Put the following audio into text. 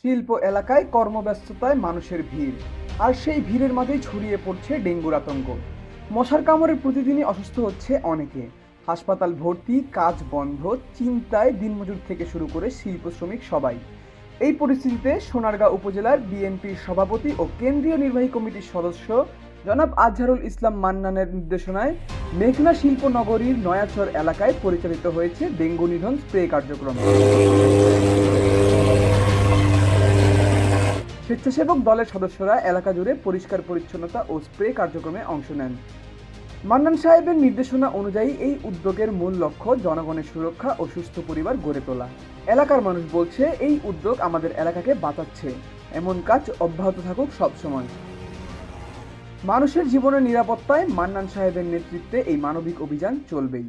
শিল্প এলাকায় কর্মব্যস্ততায় মানুষের ভিড়, আর সেই ভিড়ের মাঝেই ছড়িয়ে পড়ছে ডেঙ্গুর আতঙ্ক। মশার কামড়ে প্রতিদিনই অসুস্থ হচ্ছে অনেকে। হাসপাতাল ভর্তি, কাজ বন্ধ, চিন্তায় দিনমজুর থেকে শুরু করে শিল্প শ্রমিক সবাই। এই পরিস্থিতিতে সোনারগাঁও উপজেলার বিএনপির সভাপতি ও কেন্দ্রীয় নির্বাহী কমিটির সদস্য জনাব আজহারুল ইসলাম মান্নানের নির্দেশনায় মেঘনা শিল্প নগরীর নয়াচর এলাকায় পরিচালিত হয়েছে ডেঙ্গু নিধন স্প্রে কার্যক্রম। স্বেচ্ছাসেবক দলের সদস্যরা এলাকা জুড়ে পরিষ্কার পরিচ্ছন্নতা ও স্প্রে কার্যক্রমে অংশ নেন। মান্নান সাহেবের নির্দেশনা অনুযায়ী এই উদ্যোগের মূল লক্ষ্য জনগণের সুরক্ষা ও সুস্থ পরিবার গড়ে তোলা। এলাকার মানুষ বলছে এই উদ্যোগ আমাদের এলাকাকে বাঁচাচ্ছে। এমন কাজ অব্যাহত থাকুক সবসময়। মানুষের জীবনের নিরাপত্তায় মান্নান সাহেবের নেতৃত্বে এই মানবিক অভিযান চলবেই।